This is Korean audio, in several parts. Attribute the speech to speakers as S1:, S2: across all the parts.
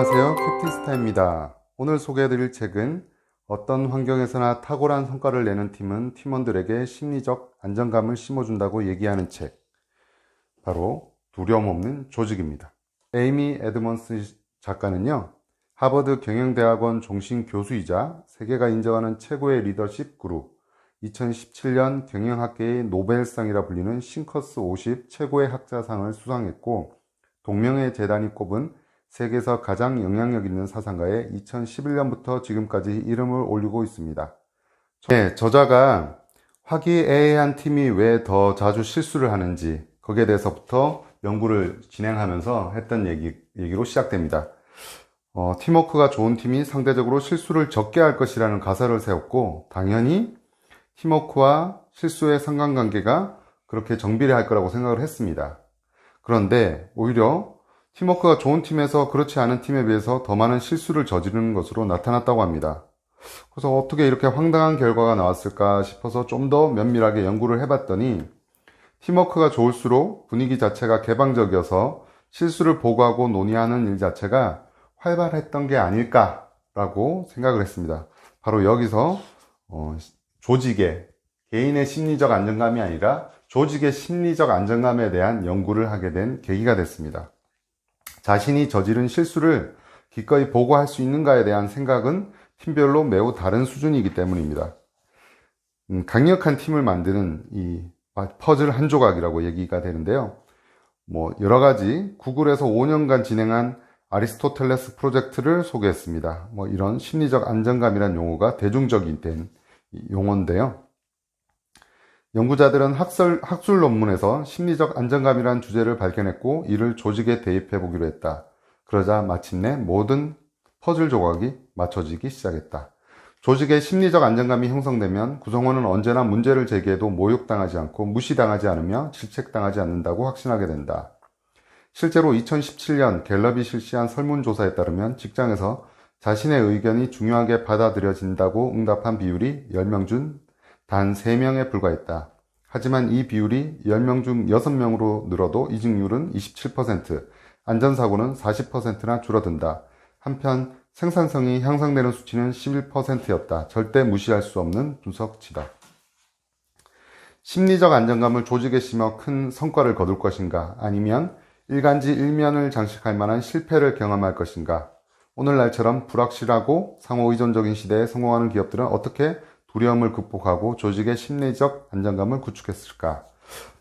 S1: 안녕하세요, 캡틴스타입니다. 오늘 소개해드릴 책은 어떤 환경에서나 탁월한 성과를 내는 팀은 팀원들에게 심리적 안정감을 심어준다고 얘기하는 책, 바로 두려움 없는 조직입니다. 에이미 에드먼스 작가는요, 하버드 경영대학원 종신 교수이자 세계가 인정하는 최고의 리더십 그룹, 2017년 경영학계의 노벨상이라 불리는 싱커스 50 최고의 학자상을 수상했고, 동명의 재단이 꼽은 세계에서 가장 영향력 있는 사상가에 2011년부터 지금까지 이름을 올리고 있습니다. 네, 저자가 화기애애한 팀이 왜 더 자주 실수를 하는지 거기에 대해서부터 연구를 진행하면서 했던 얘기로 시작됩니다. 팀워크가 좋은 팀이 상대적으로 실수를 적게 할 것이라는 가설을 세웠고, 당연히 팀워크와 실수의 상관관계가 그렇게 정비례할 거라고 생각을 했습니다. 그런데 오히려 팀워크가 좋은 팀에서 그렇지 않은 팀에 비해서 더 많은 실수를 저지르는 것으로 나타났다고 합니다. 그래서 어떻게 이렇게 황당한 결과가 나왔을까 싶어서 좀 더 면밀하게 연구를 해봤더니, 팀워크가 좋을수록 분위기 자체가 개방적이어서 실수를 보고하고 논의하는 일 자체가 활발했던 게 아닐까라고 생각을 했습니다. 바로 여기서 조직의, 개인의 심리적 안정감이 아니라 조직의 심리적 안정감에 대한 연구를 하게 된 계기가 됐습니다. 자신이 저지른 실수를 기꺼이 보고할 수 있는가에 대한 생각은 팀별로 매우 다른 수준이기 때문입니다. 강력한 팀을 만드는 이 퍼즐 한 조각이라고 얘기가 되는데요. 여러 가지 구글에서 5년간 진행한 아리스토텔레스 프로젝트를 소개했습니다. 이런 심리적 안정감이란 용어가 대중적인 된 용어인데요. 연구자들은 학술 논문에서 심리적 안정감이란 주제를 발견했고, 이를 조직에 대입해 보기로 했다. 그러자 마침내 모든 퍼즐 조각이 맞춰지기 시작했다. 조직의 심리적 안정감이 형성되면 구성원은 언제나 문제를 제기해도 모욕당하지 않고 무시당하지 않으며 질책당하지 않는다고 확신하게 된다. 실제로 2017년 갤럽이 실시한 설문조사에 따르면 직장에서 자신의 의견이 중요하게 받아들여진다고 응답한 비율이 10명 중 단 3명에 불과했다. 하지만 이 비율이 10명 중 6명으로 늘어도 이직률은 27%, 안전사고는 40%나 줄어든다. 한편 생산성이 향상되는 수치는 11%였다. 절대 무시할 수 없는 분석치다. 심리적 안정감을 조직에 심어 큰 성과를 거둘 것인가, 아니면 일간지 일면을 장식할 만한 실패를 경험할 것인가? 오늘날처럼 불확실하고 상호의존적인 시대에 성공하는 기업들은 어떻게 두려움을 극복하고 조직의 심리적 안정감을 구축했을까?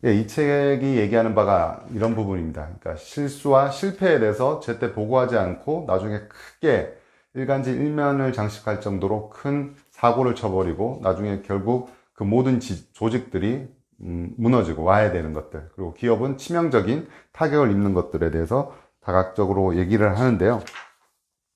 S1: 이 책이 얘기하는 바가 이런 부분입니다. 그러니까 실수와 실패에 대해서 제때 보고하지 않고 나중에 크게 일간지 일면을 장식할 정도로 큰 사고를 쳐버리고 나중에 결국 그 모든 조직들이 무너지고 와야 되는 것들, 그리고 기업은 치명적인 타격을 입는 것들에 대해서 다각적으로 얘기를 하는데요.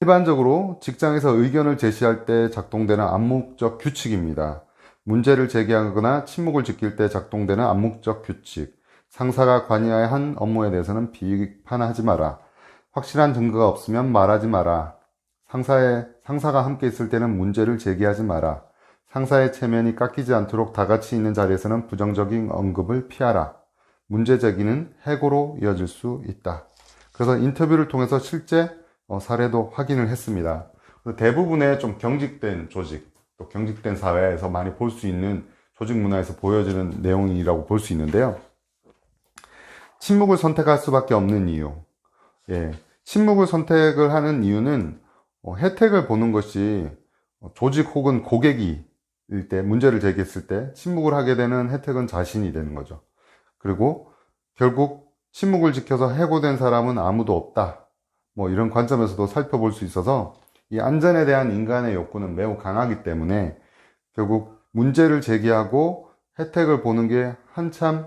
S1: 일반적으로 직장에서 의견을 제시할 때 작동되는 암묵적 규칙입니다. 문제를 제기하거나 침묵을 지킬 때 작동되는 암묵적 규칙. 상사가 관여해야 한 업무에 대해서는 비판하지 마라. 확실한 증거가 없으면 말하지 마라. 상사가 함께 있을 때는 문제를 제기하지 마라. 상사의 체면이 깎이지 않도록 다 같이 있는 자리에서는 부정적인 언급을 피하라. 문제 제기는 해고로 이어질 수 있다. 그래서 인터뷰를 통해서 실제 사례도 확인을 했습니다. 대부분의 좀 경직된 조직, 또 경직된 사회에서 많이 볼 수 있는 조직 문화에서 보여지는 내용이라고 볼 수 있는데요. 침묵을 선택할 수밖에 없는 이유. 침묵을 선택을 하는 이유는 혜택을 보는 것이 조직 혹은 고객일 때, 문제를 제기했을 때 침묵을 하게 되는 혜택은 자신이 되는 거죠. 그리고 결국 침묵을 지켜서 해고된 사람은 아무도 없다. 이런 관점에서도 살펴볼 수 있어서 이 안전에 대한 인간의 욕구는 매우 강하기 때문에 결국 문제를 제기하고 혜택을 보는 게 한참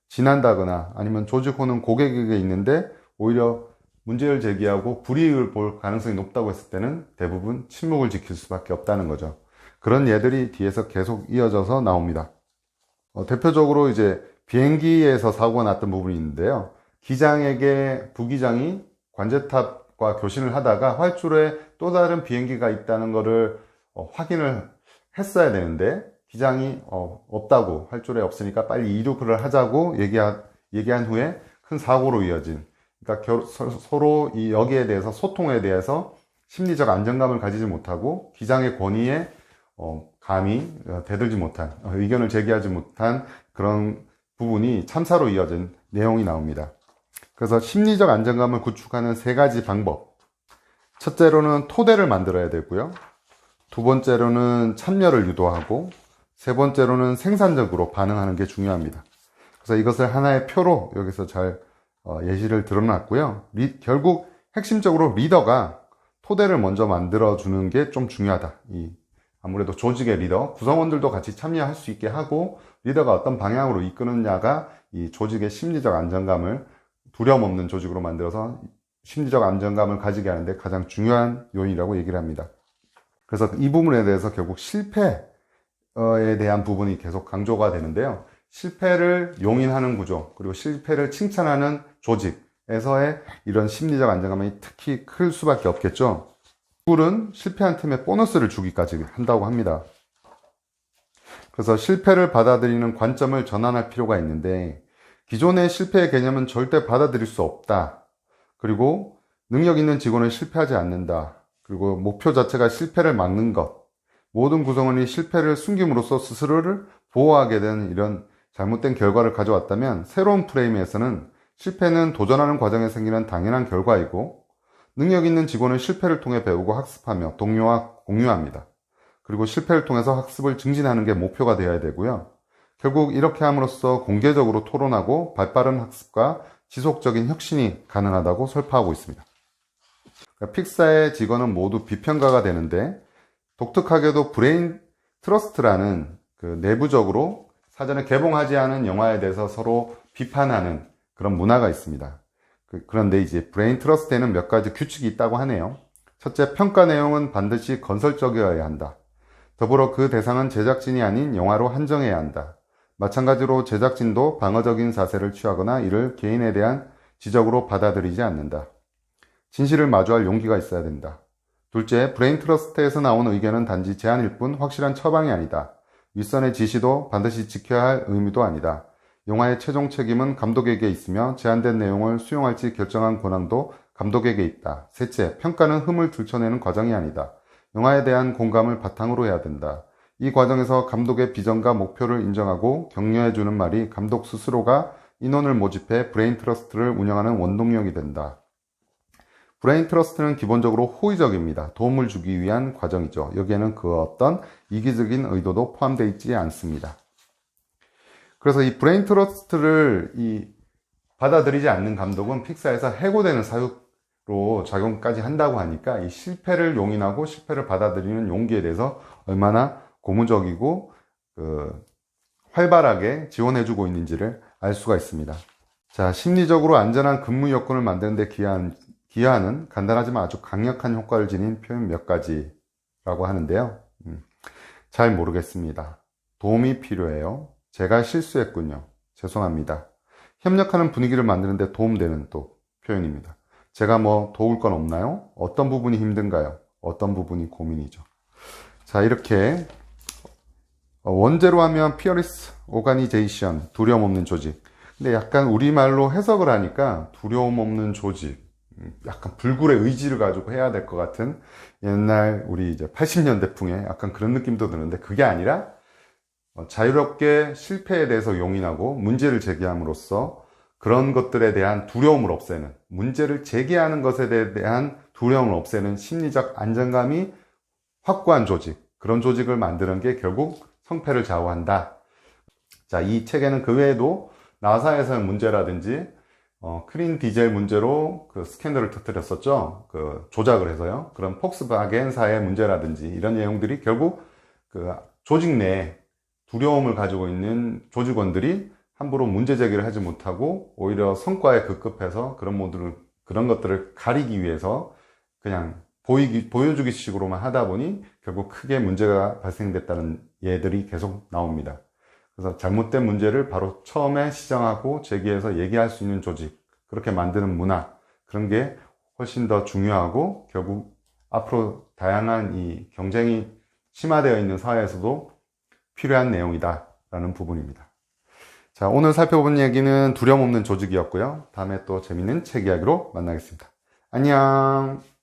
S1: 지난다거나 아니면 조직 혹은 고객에게 있는데 오히려 문제를 제기하고 불이익을 볼 가능성이 높다고 했을 때는 대부분 침묵을 지킬 수밖에 없다는 거죠. 그런 예들이 뒤에서 계속 이어져서 나옵니다. 대표적으로 이제 비행기에서 사고가 났던 부분이 있는데요. 기장에게 부기장이 관제탑과 교신을 하다가 활주로에 또 다른 비행기가 있다는 것을 확인을 했어야 되는데 기장이 없다고, 활주로에 없으니까 빨리 이륙을 하자고 얘기한 후에 큰 사고로 이어진, 그러니까 서로 이 여기에 대해서 소통에 대해서 심리적 안정감을 가지지 못하고 기장의 권위에 감히 대들지 못한, 의견을 제기하지 못한 그런 부분이 참사로 이어진 내용이 나옵니다. 그래서 심리적 안정감을 구축하는 세 가지 방법. 첫째로는 토대를 만들어야 되고요. 두 번째로는 참여를 유도하고, 세 번째로는 생산적으로 반응하는 게 중요합니다. 그래서 이것을 하나의 표로 여기서 잘 예시를 드러났고요. 결국 핵심적으로 리더가 토대를 먼저 만들어주는 게 좀 중요하다. 아무래도 조직의 리더, 구성원들도 같이 참여할 수 있게 하고, 리더가 어떤 방향으로 이끄느냐가 이 조직의 심리적 안정감을 두려움 없는 조직으로 만들어서 심리적 안정감을 가지게 하는데 가장 중요한 요인이라고 얘기를 합니다. 그래서 이 부분에 대해서 결국 실패에 대한 부분이 계속 강조가 되는데요. 실패를 용인하는 구조, 그리고 실패를 칭찬하는 조직에서의 이런 심리적 안정감이 특히 클 수밖에 없겠죠. 꿀은 실패한 팀에 보너스를 주기까지 한다고 합니다. 그래서 실패를 받아들이는 관점을 전환할 필요가 있는데, 기존의 실패의 개념은 절대 받아들일 수 없다. 그리고 능력 있는 직원은 실패하지 않는다. 그리고 목표 자체가 실패를 막는 것. 모든 구성원이 실패를 숨김으로써 스스로를 보호하게 된 이런 잘못된 결과를 가져왔다면, 새로운 프레임에서는 실패는 도전하는 과정에 생기는 당연한 결과이고, 능력 있는 직원은 실패를 통해 배우고 학습하며 동료와 공유합니다. 그리고 실패를 통해서 학습을 증진하는 게 목표가 되어야 되고요. 결국 이렇게 함으로써 공개적으로 토론하고 발빠른 학습과 지속적인 혁신이 가능하다고 설파하고 있습니다. 그러니까 픽사의 직원은 모두 비평가가 되는데, 독특하게도 브레인 트러스트라는 그 내부적으로 사전에 개봉하지 않은 영화에 대해서 서로 비판하는 그런 문화가 있습니다. 그런데 이제 브레인 트러스트에는 몇 가지 규칙이 있다고 하네요. 첫째, 평가 내용은 반드시 건설적이어야 한다. 더불어 그 대상은 제작진이 아닌 영화로 한정해야 한다. 마찬가지로 제작진도 방어적인 자세를 취하거나 이를 개인에 대한 지적으로 받아들이지 않는다. 진실을 마주할 용기가 있어야 된다. 둘째, 브레인 트러스트에서 나온 의견은 단지 제안일 뿐 확실한 처방이 아니다. 윗선의 지시도 반드시 지켜야 할 의무도 아니다. 영화의 최종 책임은 감독에게 있으며 제안된 내용을 수용할지 결정한 권한도 감독에게 있다. 셋째, 평가는 흠을 들춰내는 과정이 아니다. 영화에 대한 공감을 바탕으로 해야 된다. 이 과정에서 감독의 비전과 목표를 인정하고 격려해주는 말이 감독 스스로가 인원을 모집해 브레인 트러스트를 운영하는 원동력이 된다. 브레인 트러스트는 기본적으로 호의적입니다. 도움을 주기 위한 과정이죠. 여기에는 그 어떤 이기적인 의도도 포함되어 있지 않습니다. 그래서 이 브레인 트러스트를 받아들이지 않는 감독은 픽사에서 해고되는 사유로 작용까지 한다고 하니까 이 실패를 용인하고 실패를 받아들이는 용기에 대해서 얼마나 고무적이고 활발하게 지원해주고 있는지를 알 수가 있습니다. 자, 심리적으로 안전한 근무 여건을 만드는 데 기여하는 간단하지만 아주 강력한 효과를 지닌 표현 몇 가지라고 하는데요. 잘 모르겠습니다. 도움이 필요해요. 제가 실수했군요. 죄송합니다. 협력하는 분위기를 만드는 데 도움되는 또 표현입니다. 제가 뭐 도울 건 없나요? 어떤 부분이 힘든가요? 어떤 부분이 고민이죠? 자, 이렇게 원제로 하면 Fearless Organization, 두려움 없는 조직. 근데 약간 우리말로 해석을 하니까 두려움 없는 조직, 약간 불굴의 의지를 가지고 해야 될 것 같은 옛날 우리 이제 80년대풍의 약간 그런 느낌도 드는데, 그게 아니라 자유롭게 실패에 대해서 용인하고 문제를 제기함으로써 그런 것들에 대한 두려움을 없애는, 문제를 제기하는 것에 대한 두려움을 없애는 심리적 안정감이 확고한 조직, 그런 조직을 만드는 게 결국 성패를 좌우한다. 자, 이 책에는 그 외에도 나사에서의 문제라든지 크린 디젤 문제로 그 스캔들을 터뜨렸었죠. 그 조작을 해서요. 그런 폭스바겐사의 문제라든지 이런 내용들이 결국 그 조직 내에 두려움을 가지고 있는 조직원들이 함부로 문제 제기를 하지 못하고 오히려 성과에 급급해서 그런 것들을 가리기 위해서 그냥 보여주기 식으로만 하다 보니 결국 크게 문제가 발생됐다는 예들이 계속 나옵니다. 그래서 잘못된 문제를 바로 처음에 시정하고 제기해서 얘기할 수 있는 조직, 그렇게 만드는 문화, 그런 게 훨씬 더 중요하고 결국 앞으로 다양한 이 경쟁이 심화되어 있는 사회에서도 필요한 내용이다 라는 부분입니다. 자, 오늘 살펴본 얘기는 두려움 없는 조직이었고요. 다음에 또 재밌는 책 이야기로 만나겠습니다. 안녕!